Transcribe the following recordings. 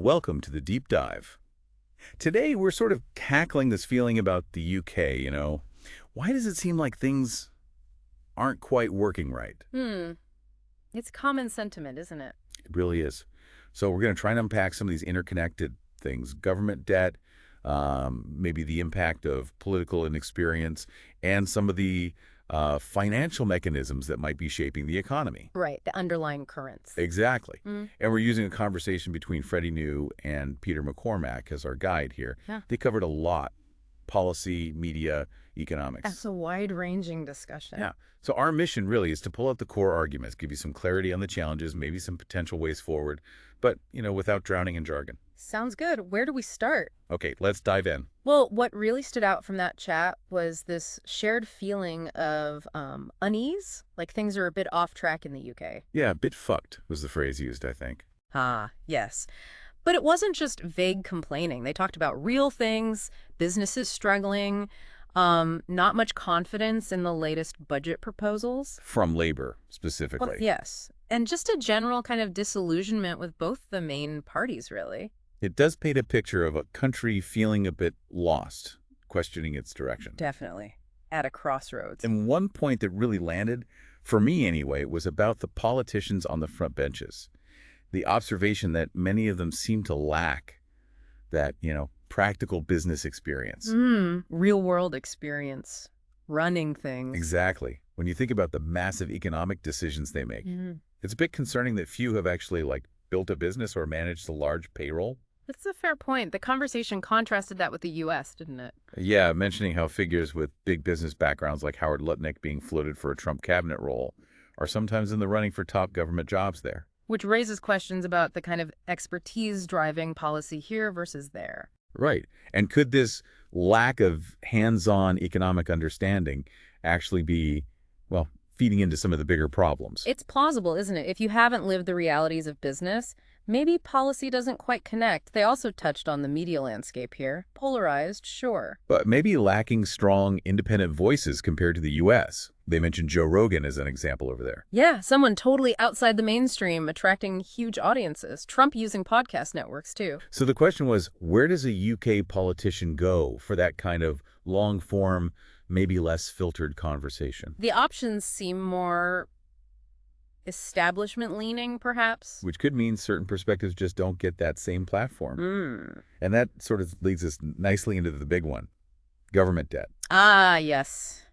Welcome to the deep dive. Today, we're sort of tackling this feeling about the UK. Why does it seem like things aren't quite working right? It's common sentiment, isn't it? It really is. So we're going to try and unpack some of these interconnected things, government debt, maybe the impact of political inexperience, and some of the financial mechanisms that might be shaping the economy. Right, the underlying currents. Exactly. Mm. And we're using a conversation between Freddie and Peter McCormack as our guide here. Yeah. They covered a lot: policy, media, economics. That's a wide-ranging discussion. Yeah. So our mission really is to pull out the core arguments, give you some clarity on the challenges, maybe some potential ways forward, but, without drowning in jargon. Sounds good. Where do we start? Okay, let's dive in. Well, what really stood out from that chat was this shared feeling of unease, like things are a bit off track in the UK. Yeah, a bit fucked was the phrase used, I think. Ah, yes. But it wasn't just vague complaining. They talked about real things, businesses struggling, not much confidence in the latest budget proposals. From labor, specifically. Well, yes. And just a general kind of disillusionment with both the main parties, really. It does paint a picture of a country feeling a bit lost, questioning its direction. Definitely. At a crossroads. And one point that really landed, for me anyway, was about the politicians on the front benches. The observation that many of them seem to lack that, practical business experience. Real-world experience. Running things. Exactly. When you think about the massive economic decisions they make, it's a bit concerning that few have actually, built a business or managed a large payroll. That's a fair point. The conversation contrasted that with the U.S., didn't it? Yeah, mentioning how figures with big business backgrounds like Howard Lutnick being floated for a Trump cabinet role are sometimes in the running for top government jobs there. Which raises questions about the kind of expertise driving policy here versus there. Right. And could this lack of hands-on economic understanding actually be, feeding into some of the bigger problems? It's plausible, isn't it? If you haven't lived the realities of business, maybe policy doesn't quite connect. They also touched on the media landscape here. Polarized, sure. But maybe lacking strong independent voices compared to the U.S. They mentioned Joe Rogan as an example over there. Yeah, someone totally outside the mainstream, attracting huge audiences. Trump using podcast networks, too. So the question was, where does a UK politician go for that kind of long-form, maybe less filtered conversation? The options seem more establishment-leaning, perhaps. Which could mean certain perspectives just don't get that same platform. And that sort of leads us nicely into the big one, government debt. Ah, yes.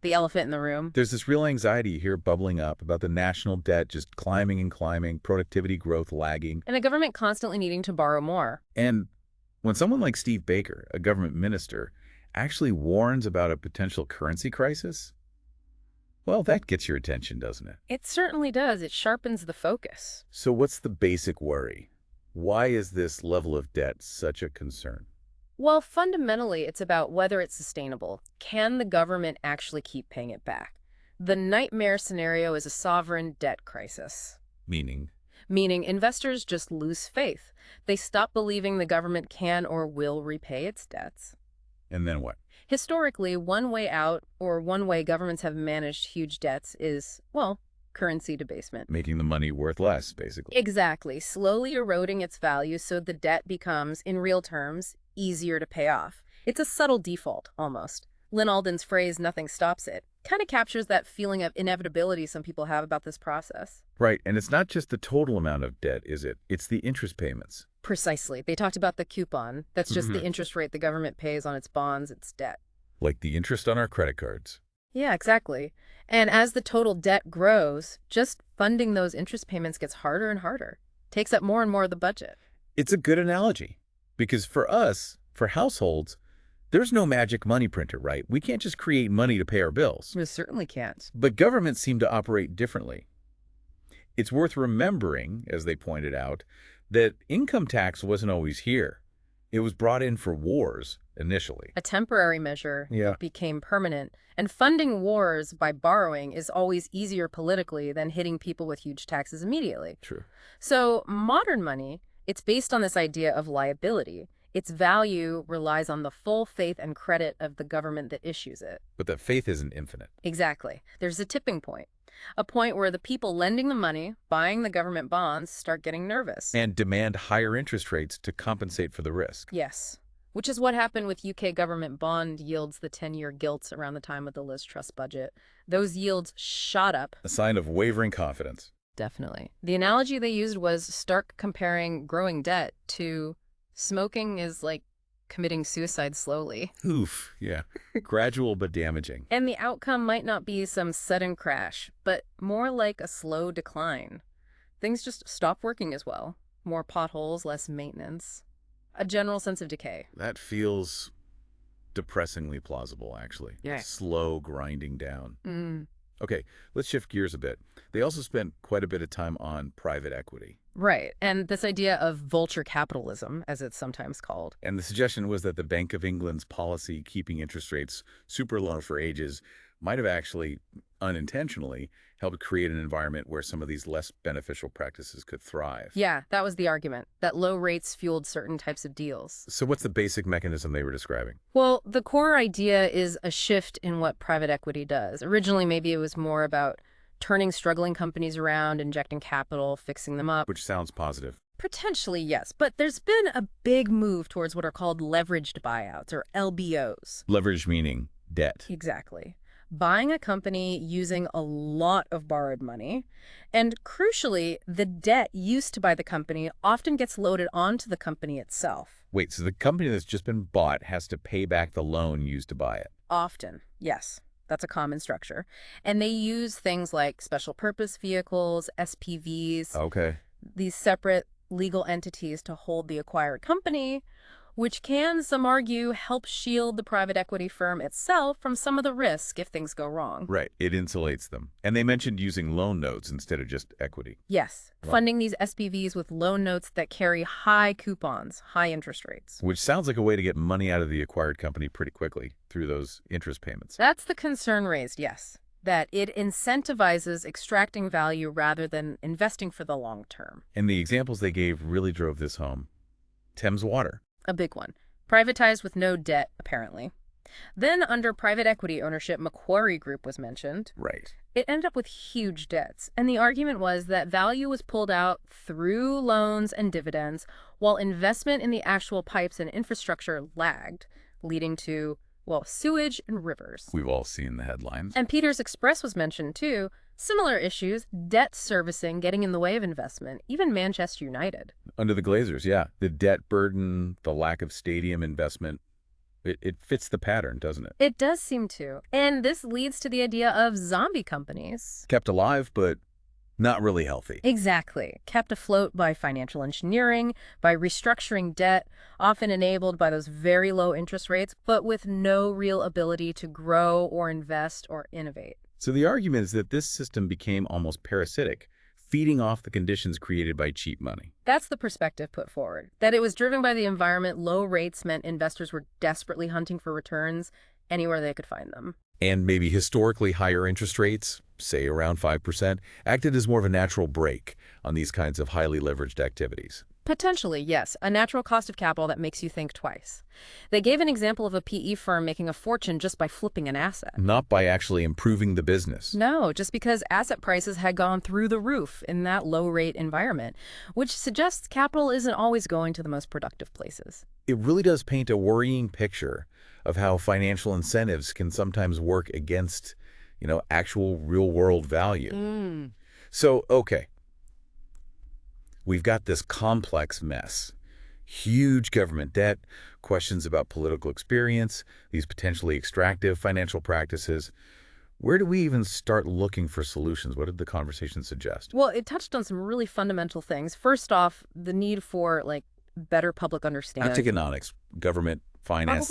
The elephant in the room. There's this real anxiety here bubbling up about the national debt just climbing and climbing, productivity growth lagging. And the government constantly needing to borrow more. And when someone like Steve Baker, a government minister, actually warns about a potential currency crisis, well, that gets your attention, doesn't it? It certainly does. It sharpens the focus. So what's the basic worry? Why is this level of debt such a concern? Well, fundamentally, it's about whether it's sustainable. Can the government actually keep paying it back? The nightmare scenario is a sovereign debt crisis. Meaning Investors just lose faith. They stop believing the government can or will repay its debts. And then what? Historically, one way out, or one way governments have managed huge debts is, currency debasement. Making the money worth less, basically. Exactly. Slowly eroding its value so the debt becomes, in real terms, easier to pay off. It's a subtle default, almost. Lynn Alden's phrase, "nothing stops it," kind of captures that feeling of inevitability some people have about this process. Right, and it's not just the total amount of debt, is it? It's the interest payments. Precisely. They talked about the coupon. That's just the interest rate the government pays on its bonds, its debt. Like the interest on our credit cards. Yeah, exactly. And as the total debt grows, just funding those interest payments gets harder and harder. Takes up more and more of the budget. It's a good analogy, because for us, for households, there's no magic money printer, right? We can't just create money to pay our bills. We certainly can't. But governments seem to operate differently. It's worth remembering, as they pointed out, that income tax wasn't always here. It was brought in for wars, initially. A temporary measure Yeah. became permanent. And funding wars by borrowing is always easier politically than hitting people with huge taxes immediately. True. So modern money, it's based on this idea of liability. Its value relies on the full faith and credit of the government that issues it. But that faith isn't infinite. Exactly. There's a tipping point. A point where the people lending the money, buying the government bonds, start getting nervous. And demand higher interest rates to compensate for the risk. Yes. Which is what happened with UK government bond yields, the 10-year gilts around the time of the Liz Truss budget. Those yields shot up. A sign of wavering confidence. Definitely. The analogy they used was stark comparing growing debt to smoking is like committing suicide slowly. Oof, yeah. Gradual but damaging. And the outcome might not be some sudden crash, but more like a slow decline. Things just stop working as well. More potholes, less maintenance. A general sense of decay. That feels depressingly plausible, actually. Yeah. Slow grinding down. Mm. Okay, let's shift gears a bit. They also spent quite a bit of time on private equity. Right. And this idea of vulture capitalism, as it's sometimes called. And the suggestion was that the Bank of England's policy keeping interest rates super low for ages might have actually, unintentionally, helped create an environment where some of these less beneficial practices could thrive. Yeah, that was the argument, that low rates fueled certain types of deals. So what's the basic mechanism they were describing? Well, the core idea is a shift in what private equity does. Originally, maybe it was more about turning struggling companies around, injecting capital, fixing them up. Which sounds positive. Potentially, yes, but there's been a big move towards what are called leveraged buyouts, or LBOs. Leverage meaning debt. Exactly. Buying a company using a lot of borrowed money. And crucially, the debt used to buy the company often gets loaded onto the company itself. Wait, so the company that's just been bought has to pay back the loan used to buy it? Often, yes. That's a common structure. And they use things like special purpose vehicles, SPVs, Okay. these separate legal entities to hold the acquired company, which can, some argue, help shield the private equity firm itself from some of the risk if things go wrong. Right. It insulates them. And they mentioned using loan notes instead of just equity. Yes, Wow. funding these SPVs with loan notes that carry high coupons, high interest rates. Which sounds like a way to get money out of the acquired company pretty quickly through those interest payments. That's the concern raised, yes, that it incentivizes extracting value rather than investing for the long term. And the examples they gave really drove this home. Thames Water. A big one. Privatized with no debt, apparently. Then, under private equity ownership, Macquarie Group was mentioned. Right. It ended up with huge debts, and the argument was that value was pulled out through loans and dividends, while investment in the actual pipes and infrastructure lagged, leading to, well, sewage and rivers. We've all seen the headlines. And Peter's Express was mentioned, too. Similar issues, debt servicing getting in the way of investment, even Manchester United. Under the Glazers, yeah. The debt burden, the lack of stadium investment, it fits the pattern, doesn't it? It does seem to. And this leads to the idea of zombie companies. Kept alive, but not really healthy. Exactly. Kept afloat by financial engineering, by restructuring debt, often enabled by those very low interest rates, but with no real ability to grow or invest or innovate. So the argument is that this system became almost parasitic, feeding off the conditions created by cheap money. That's the perspective put forward, that it was driven by the environment. Low rates meant investors were desperately hunting for returns anywhere they could find them. And maybe historically higher interest rates, say around 5%, acted as more of a natural brake on these kinds of highly leveraged activities. Potentially, yes. A natural cost of capital that makes you think twice. They gave an example of a PE firm making a fortune just by flipping an asset. Not by actually improving the business. No, just because asset prices had gone through the roof in that low-rate environment, which suggests capital isn't always going to the most productive places. It really does paint a worrying picture of how financial incentives can sometimes work against, actual real-world value. So, okay. We've got this complex mess. Huge government debt, questions about political experience, these potentially extractive financial practices. Where do we even start looking for solutions? What did the conversation suggest? Well, it touched on some really fundamental things. First off, the need for, better public understanding. Not economics, government, finance.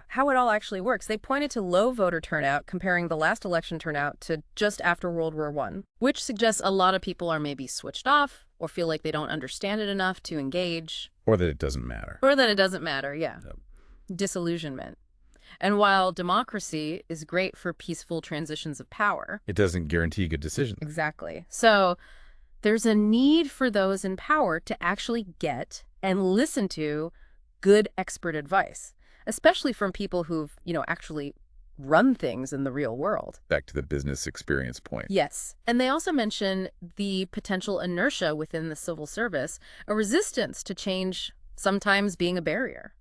How it all actually works. They pointed to low voter turnout, comparing the last election turnout to just after World War I, which suggests a lot of people are maybe switched off or feel like they don't understand it enough to engage. Or that it doesn't matter. Yeah. Yep. Disillusionment. And while democracy is great for peaceful transitions of power, it doesn't guarantee good decisions. Exactly. So there's a need for those in power to actually get and listen to good expert advice, especially from people who've, actually run things in the real world. Back to the business experience point. Yes. And they also mention the potential inertia within the civil service, a resistance to change sometimes being a barrier.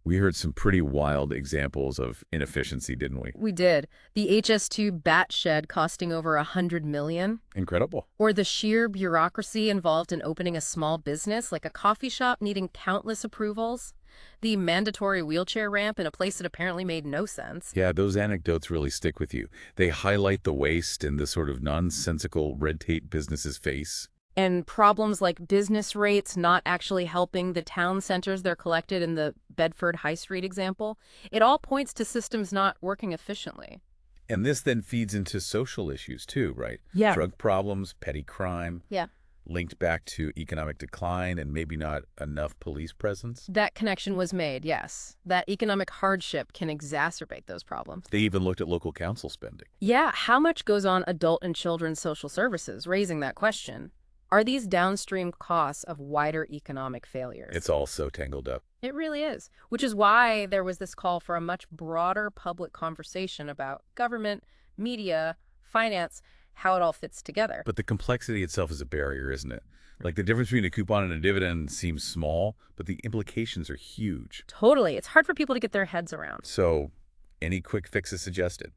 We heard some pretty wild examples of inefficiency, didn't we? We did. The HS2 bat shed costing over $100 million, Incredible. or the sheer bureaucracy involved in opening a small business like a coffee shop needing countless approvals, the mandatory wheelchair ramp in a place that apparently made no sense. Yeah, those anecdotes really stick with you. They highlight the waste and the sort of nonsensical red tape businesses face. And problems like business rates not actually helping the town centers they're collected in the Bedford High Street example. It all points to systems not working efficiently. And this then feeds into social issues too, right? Yeah. Drug problems, petty crime, Yeah. linked back to economic decline and maybe not enough police presence. That connection was made, yes. That economic hardship can exacerbate those problems. They even looked at local council spending. Yeah, how much goes on adult and children's social services, raising that question? Are these downstream costs of wider economic failures? It's all so tangled up. It really is, which is why there was this call for a much broader public conversation about government, media, finance, how it all fits together. But the complexity itself is a barrier, isn't it? Like the difference between a coupon and a dividend seems small, but the implications are huge. Totally. It's hard for people to get their heads around. So, any quick fixes suggested?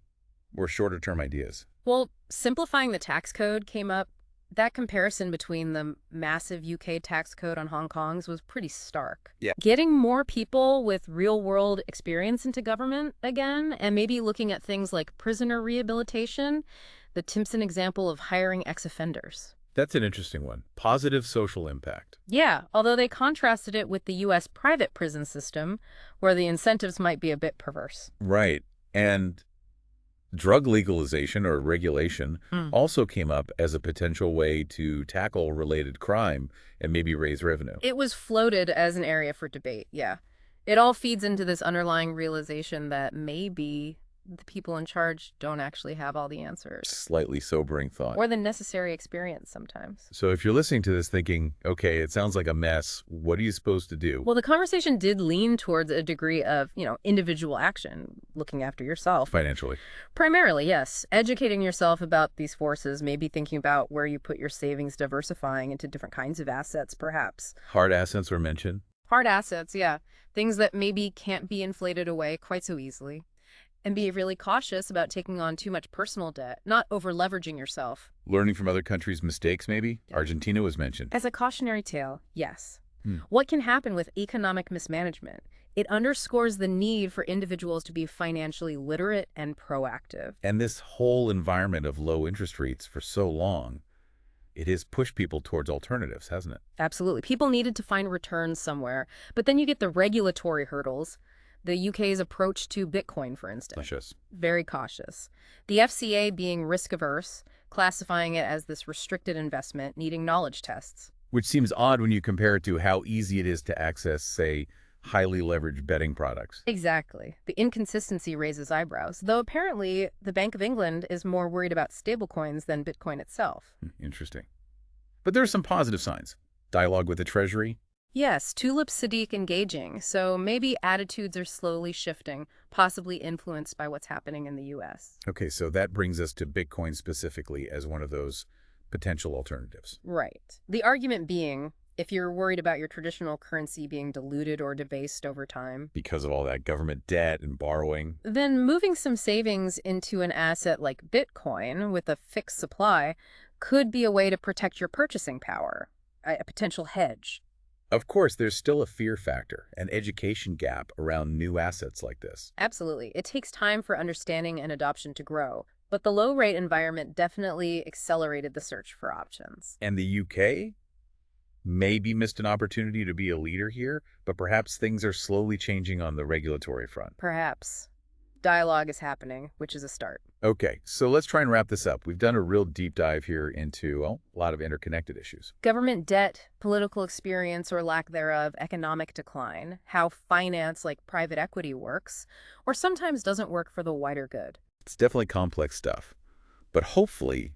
Or shorter-term ideas? Well, simplifying the tax code came up. That comparison between the massive UK tax code on Hong Kong's was pretty stark. Yeah. Getting more people with real-world experience into government again, and maybe looking at things like prisoner rehabilitation, the Timpson example of hiring ex-offenders. That's an interesting one. Positive social impact. Yeah, although they contrasted it with the U.S. private prison system, where the incentives might be a bit perverse. Right. And drug legalization or regulation also came up as a potential way to tackle related crime and maybe raise revenue. It was floated as an area for debate, yeah. It all feeds into this underlying realization that maybe the people in charge don't actually have all the answers. Slightly sobering thought. Or the necessary experience sometimes. So if you're listening to this thinking, okay, it sounds like a mess, what are you supposed to do? Well, the conversation did lean towards a degree of, individual action, looking after yourself. Financially. Primarily, yes. Educating yourself about these forces, maybe thinking about where you put your savings, diversifying into different kinds of assets, perhaps. Hard assets were mentioned. Hard assets, yeah. Things that maybe can't be inflated away quite so easily. And be really cautious about taking on too much personal debt, not over-leveraging yourself. Learning from other countries' mistakes, maybe? Argentina was mentioned. As a cautionary tale, yes. What can happen with economic mismanagement? It underscores the need for individuals to be financially literate and proactive. And this whole environment of low interest rates for so long, it has pushed people towards alternatives, hasn't it? Absolutely. People needed to find returns somewhere. But then you get the regulatory hurdles. The UK's approach to Bitcoin, for instance. Cautious. Very cautious. The FCA being risk-averse, classifying it as this restricted investment, needing knowledge tests. Which seems odd when you compare it to how easy it is to access, say, highly leveraged betting products. Exactly. The inconsistency raises eyebrows, though apparently the Bank of England is more worried about stablecoins than Bitcoin itself. Interesting. But there are some positive signs. Dialogue with the Treasury. Yes, Tulip Sadiq engaging, so maybe attitudes are slowly shifting, possibly influenced by what's happening in the U.S. Okay, so that brings us to Bitcoin specifically as one of those potential alternatives. Right. The argument being, if you're worried about your traditional currency being diluted or debased over time, Because of all that government debt and borrowing. then moving some savings into an asset like Bitcoin with a fixed supply could be a way to protect your purchasing power, a potential hedge. Of course, there's still a fear factor, an education gap around new assets like this. Absolutely. It takes time for understanding and adoption to grow, but the low-rate environment definitely accelerated the search for options. And the UK maybe missed an opportunity to be a leader here, but perhaps things are slowly changing on the regulatory front. Perhaps. Dialogue is happening, which is a start. Okay, so let's try and wrap this up. We've done a real deep dive here into, well, a lot of interconnected issues. Government debt, political experience or lack thereof, economic decline, how finance like private equity works, or sometimes doesn't work for the wider good. It's definitely complex stuff, but hopefully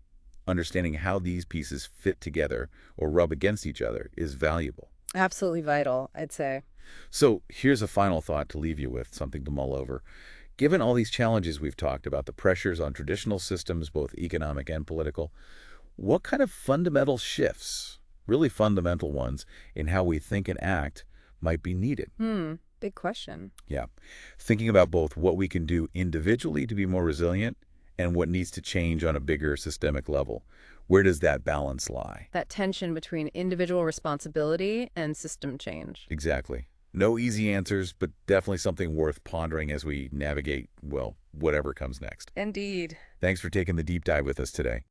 understanding how these pieces fit together or rub against each other is valuable. Absolutely vital, I'd say. So here's a final thought to leave you with, something to mull over. Given all these challenges we've talked about, the pressures on traditional systems, both economic and political, what kind of fundamental shifts, really fundamental ones, in how we think and act might be needed? Big question. Yeah. Thinking about both what we can do individually to be more resilient and what needs to change on a bigger systemic level. Where does that balance lie? That tension between individual responsibility and system change. Exactly. No easy answers, but definitely something worth pondering as we navigate, well, whatever comes next. Indeed. Thanks for taking the deep dive with us today.